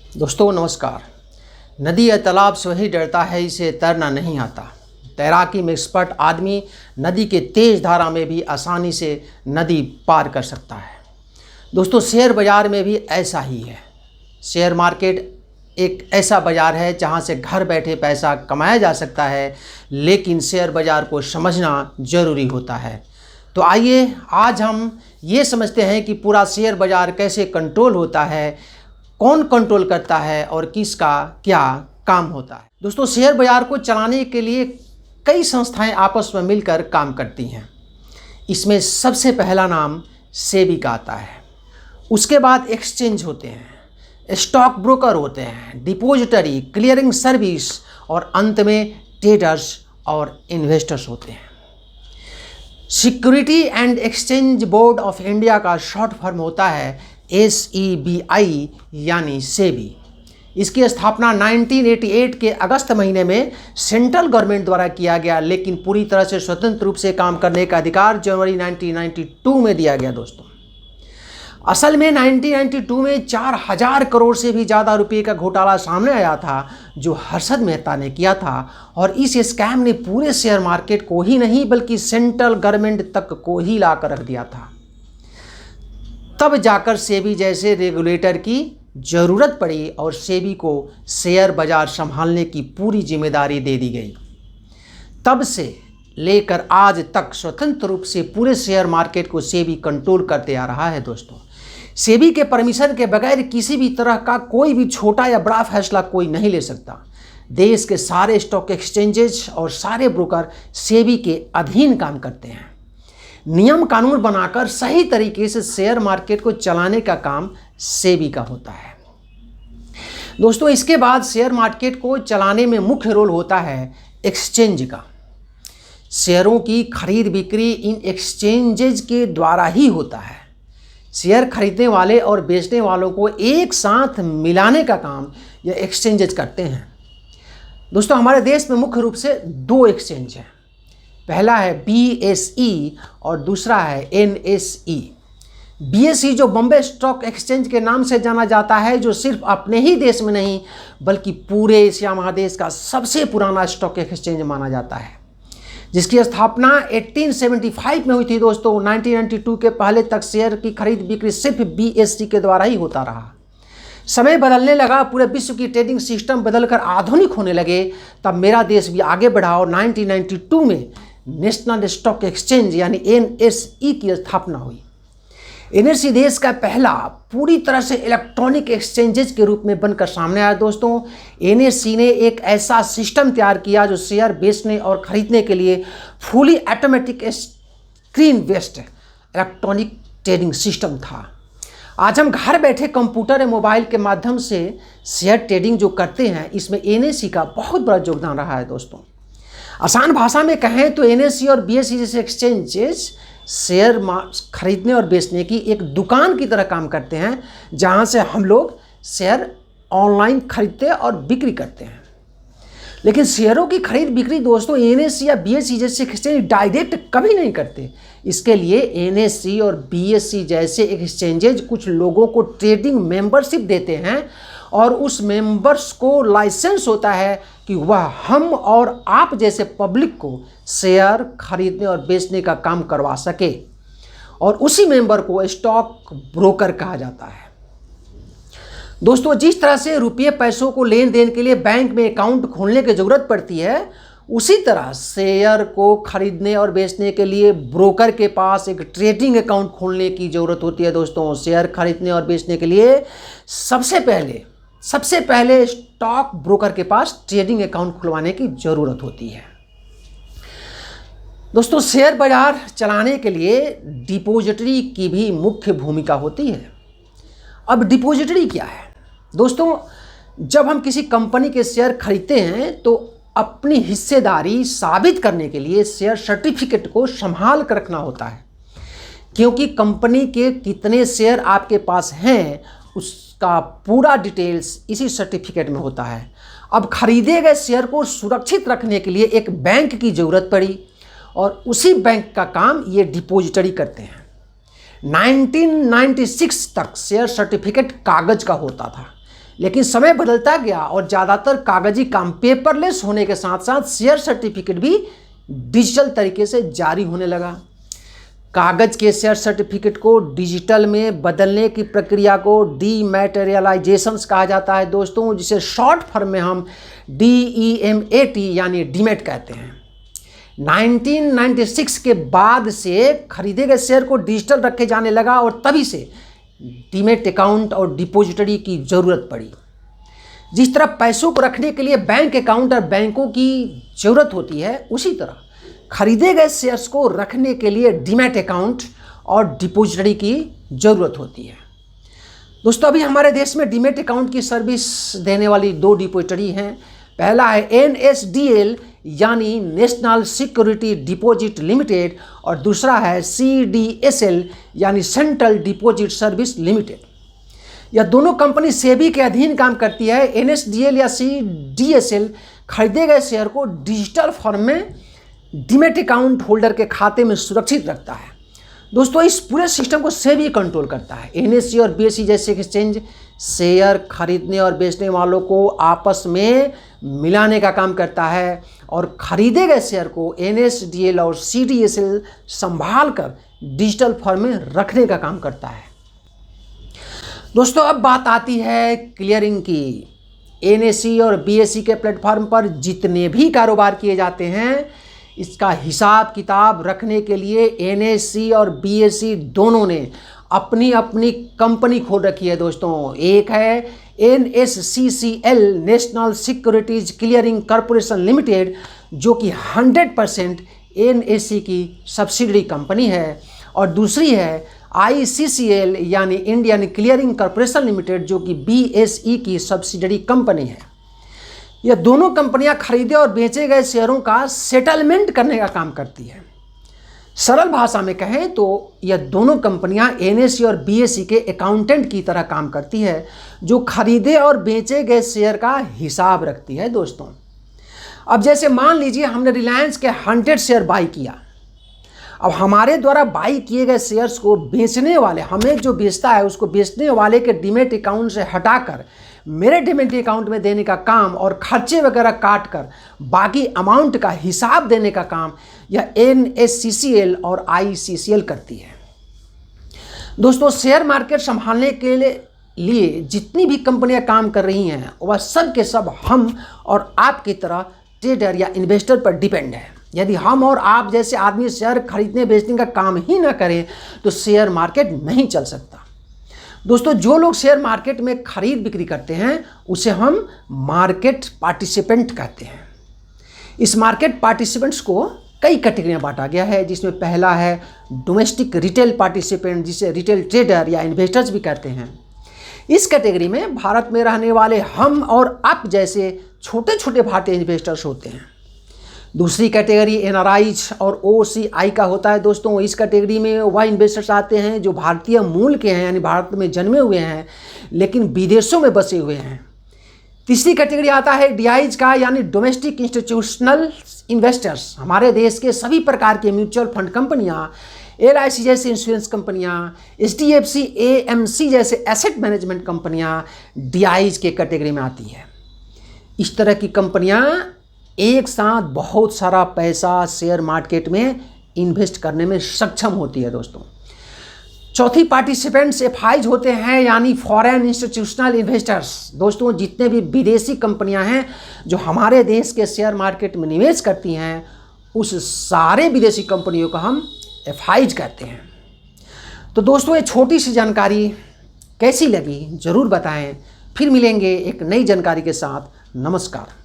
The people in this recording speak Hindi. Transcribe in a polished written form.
दोस्तों नमस्कार। नदी या तालाब से वही डरता है, इसे तैरना नहीं आता। तैराकी में एक्सपर्ट आदमी नदी के तेज धारा में भी आसानी से नदी पार कर सकता है। दोस्तों शेयर बाज़ार में भी ऐसा ही है। शेयर मार्केट एक ऐसा बाज़ार है जहां से घर बैठे पैसा कमाया जा सकता है, लेकिन शेयर बाज़ार को समझना ज़रूरी होता है। तो आइए आज हम ये समझते हैं कि पूरा शेयर बाज़ार कैसे कंट्रोल होता है, कौन कंट्रोल करता है और किसका क्या काम होता है। दोस्तों शेयर बाज़ार को चलाने के लिए कई संस्थाएं आपस में मिलकर काम करती हैं। इसमें सबसे पहला नाम सेबी का आता है। उसके बाद एक्सचेंज होते हैं, स्टॉक ब्रोकर होते हैं, डिपॉजिटरी, क्लियरिंग सर्विस और अंत में ट्रेडर्स और इन्वेस्टर्स होते हैं। Security and exchange board of India का शॉर्ट फॉर्म होता है SEBI यानी सेबी। इसकी स्थापना 1988 के अगस्त महीने में सेंट्रल गवर्नमेंट द्वारा किया गया, लेकिन पूरी तरह से स्वतंत्र रूप से काम करने का अधिकार जनवरी 1992 में दिया गया। दोस्तों असल में 1992 में 4000 करोड़ से भी ज़्यादा रुपये का घोटाला सामने आया था, जो हर्षद मेहता ने किया था, और इस स्कैम ने पूरे शेयर मार्केट को ही नहीं बल्कि सेंट्रल गवर्नमेंट तक को ही ला कर रख दिया था। तब जाकर सेबी जैसे रेगुलेटर की ज़रूरत पड़ी और सेबी को शेयर बाज़ार संभालने की पूरी जिम्मेदारी दे दी गई। तब से लेकर आज तक स्वतंत्र रूप से पूरे शेयर मार्केट को सेबी कंट्रोल करते आ रहा है। दोस्तों सेबी के परमिशन के बगैर किसी भी तरह का कोई भी छोटा या बड़ा फैसला कोई नहीं ले सकता। देश के सारे स्टॉक एक्सचेंजेस और सारे ब्रोकर सेबी के अधीन काम करते हैं। नियम कानून बनाकर सही तरीके से शेयर मार्केट को चलाने का काम सेबी का होता है। दोस्तों इसके बाद शेयर मार्केट को चलाने में मुख्य रोल होता है एक्सचेंज का। शेयरों की खरीद बिक्री इन एक्सचेंजेज के द्वारा ही होता है। शेयर खरीदने वाले और बेचने वालों को एक साथ मिलाने का काम यह एक्सचेंजेज करते हैं। दोस्तों हमारे देश में मुख्य रूप से दो एक्सचेंज हैं। पहला है BSE और दूसरा है NSE। BSE जो बॉम्बे स्टॉक एक्सचेंज के नाम से जाना जाता है, जो सिर्फ अपने ही देश में नहीं बल्कि पूरे एशिया महादेश का सबसे पुराना स्टॉक एक्सचेंज माना जाता है, जिसकी स्थापना 1875 में हुई थी। दोस्तों 1992 के पहले तक शेयर की खरीद बिक्री सिर्फ BSE के द्वारा ही होता रहा। समय बदलने लगा, पूरे विश्व की ट्रेडिंग सिस्टम बदलकर आधुनिक होने लगे, तब मेरा देश भी आगे बढ़ा और 1992 में नेशनल स्टॉक एक्सचेंज यानी NSE की स्थापना हुई। NSE देश का पहला पूरी तरह से इलेक्ट्रॉनिक एक्सचेंजेज के रूप में बनकर सामने आया। दोस्तों NSE ने एक ऐसा सिस्टम तैयार किया जो शेयर बेचने और खरीदने के लिए fully automatic screen based electronic trading system था। आज हम घर बैठे कंप्यूटर या मोबाइल के माध्यम से शेयर ट्रेडिंग जो करते हैं, इसमें NSE का बहुत बड़ा योगदान रहा है। दोस्तों आसान भाषा में कहें तो NSE और BSE जैसे एक्सचेंजेस शेयर खरीदने और बेचने की एक दुकान की तरह काम करते हैं, जहां से हम लोग शेयर ऑनलाइन खरीदते और बिक्री करते हैं। लेकिन शेयरों की खरीद बिक्री दोस्तों NSE या BSE जैसे एक्सचेंज डायरेक्ट कभी नहीं करते। इसके लिए NSE और BSE जैसे एक्सचेंजेज कुछ लोगों को ट्रेडिंग मेंबरशिप देते हैं और उस मेंबर्स को लाइसेंस होता है कि वह हम और आप जैसे पब्लिक को शेयर खरीदने और बेचने का काम करवा सके, और उसी मेंबर को स्टॉक ब्रोकर कहा जाता है। दोस्तों जिस तरह से रुपये पैसों को लेन देन के लिए बैंक में अकाउंट खोलने की ज़रूरत पड़ती है, उसी तरह शेयर को खरीदने और बेचने के लिए ब्रोकर के पास एक ट्रेडिंग अकाउंट खोलने की ज़रूरत होती है। दोस्तों शेयर खरीदने और बेचने के लिए सबसे पहले स्टॉक ब्रोकर के पास ट्रेडिंग अकाउंट खुलवाने की ज़रूरत होती है। दोस्तों शेयर बाज़ार चलाने के लिए डिपॉजिटरी की भी मुख्य भूमिका होती है। अब डिपॉजिटरी क्या है? दोस्तों जब हम किसी कंपनी के शेयर खरीदते हैं तो अपनी हिस्सेदारी साबित करने के लिए शेयर सर्टिफिकेट को संभाल कर रखना होता है, क्योंकि कंपनी के कितने शेयर आपके पास हैं उसका पूरा डिटेल्स इसी सर्टिफिकेट में होता है। अब खरीदे गए शेयर को सुरक्षित रखने के लिए एक बैंक की ज़रूरत पड़ी और उसी बैंक का काम ये डिपॉजिटरी करते हैं। 1996 तक शेयर सर्टिफिकेट कागज़ का होता था, लेकिन समय बदलता गया और ज़्यादातर कागजी काम पेपरलेस होने के साथ साथ शेयर सर्टिफिकेट भी डिजिटल तरीके से जारी होने लगा। कागज के शेयर सर्टिफिकेट को डिजिटल में बदलने की प्रक्रिया को डीमैटेरियलाइजेशंस कहा जाता है दोस्तों, जिसे शॉर्ट फॉर्म में हम DEMAT यानी डीमैट कहते हैं। 1996 के बाद से खरीदे गए शेयर को डिजिटल रखे जाने लगा और तभी से डीमैट अकाउंट और डिपॉजिटरी की ज़रूरत पड़ी। जिस तरह पैसों को रखने के लिए बैंक अकाउंट और बैंकों की ज़रूरत होती है, उसी तरह खरीदे गए शेयर्स को रखने के लिए डीमैट अकाउंट और डिपॉजिटरी की ज़रूरत होती है। दोस्तों, अभी हमारे देश में डीमैट अकाउंट की सर्विस देने वाली 2 डिपॉजिटरी हैं। पहला है NSDL यानी नेशनल सिक्योरिटी डिपॉजिट लिमिटेड और दूसरा है CDSL यानी सेंट्रल डिपॉजिट सर्विस लिमिटेड। यह दोनों कंपनी सेबी के अधीन काम करती है। NSDL या CDSL खरीदे गए शेयर को डिजिटल फॉर्म में डीमैट अकाउंट होल्डर के खाते में सुरक्षित रखता है। दोस्तों, इस पूरे सिस्टम को सेबी कंट्रोल करता है। NSE और BSE जैसे एक्सचेंज शेयर खरीदने और बेचने वालों को आपस में मिलाने का काम करता है और खरीदे गए शेयर को NSDL और CDSL संभाल कर डिजिटल फॉर्म में रखने का काम करता है। दोस्तों, अब बात आती है क्लियरिंग की। NSE और BSE के प्लेटफॉर्म पर जितने भी कारोबार किए जाते हैं, इसका हिसाब किताब रखने के लिए NSE और BSE दोनों ने अपनी अपनी कंपनी खोल रखी है दोस्तों। एक है NSCCL national securities clearing corporation limited, जो कि 100% NSE की सब्सिडरी कंपनी है, और दूसरी है ICCL यानी इंडियन क्लियरिंग कॉरपोरेशन लिमिटेड, जो कि BSE की सब्सिडरी कंपनी है। यह दोनों कंपनियां खरीदे और बेचे गए शेयरों का सेटलमेंट करने का काम करती है। सरल भाषा में कहें तो यह दोनों कंपनियां NSE और BSE के अकाउंटेंट की तरह काम करती है, जो खरीदे और बेचे गए शेयर का हिसाब रखती है दोस्तों। अब जैसे मान लीजिए हमने रिलायंस के 100 शेयर बाई किया। अब हमारे द्वारा बाई किए गए शेयर्स को बेचने वाले, हमें जो बेचता है उसको बेचने वाले के डीमैट अकाउंट से हटाकर मेरे डीमैट अकाउंट में देने का काम और खर्चे वगैरह काट कर बाकी अमाउंट का हिसाब देने का काम यह NSCCL और ICCL करती है। दोस्तों, शेयर मार्केट संभालने के लिए जितनी भी कंपनियां काम कर रही हैं, वह सब के सब हम और आपकी तरह ट्रेडर या इन्वेस्टर पर डिपेंड है। यदि हम और आप जैसे आदमी शेयर खरीदने बेचने का काम ही ना करें तो शेयर मार्केट नहीं चल सकता। दोस्तों, जो लोग शेयर मार्केट में खरीद बिक्री करते हैं उसे हम मार्केट पार्टिसिपेंट कहते हैं। इस मार्केट पार्टिसिपेंट्स को कई कैटेगरियां बांटा गया है, जिसमें पहला है डोमेस्टिक रिटेल पार्टिसिपेंट, जिसे रिटेल ट्रेडर या इन्वेस्टर्स भी कहते हैं। इस कैटेगरी में भारत में रहने वाले हम और आप जैसे छोटे छोटे भारतीय इन्वेस्टर्स होते हैं। दूसरी कैटेगरी NRIs और OCI का होता है दोस्तों। इस कैटेगरी में वह इन्वेस्टर्स आते हैं जो भारतीय मूल के हैं, यानी भारत में जन्मे हुए हैं लेकिन विदेशों में बसे हुए हैं। तीसरी कैटेगरी आता है DIs का, यानी डोमेस्टिक इंस्टीट्यूशनल इन्वेस्टर्स। हमारे देश के सभी प्रकार के म्यूचुअल फंड कंपनियां, LIC जैसी इंश्योरेंस कंपनियां, HDFC AMC जैसे एसेट मैनेजमेंट कंपनियां DIs के कैटेगरी में आती है। इस तरह की कंपनियां एक साथ बहुत सारा पैसा शेयर मार्केट में इन्वेस्ट करने में सक्षम होती है दोस्तों। चौथी पार्टिसिपेंट्स FIs होते हैं, यानी फॉरेन इंस्टीट्यूशनल इन्वेस्टर्स। दोस्तों, जितने भी विदेशी कंपनियां हैं जो हमारे देश के शेयर मार्केट में निवेश करती हैं, उस सारे विदेशी कंपनियों को हम FIs कहते हैं। तो दोस्तों, ये छोटी सी जानकारी कैसी लगी ज़रूर बताएं। फिर मिलेंगे एक नई जानकारी के साथ। नमस्कार।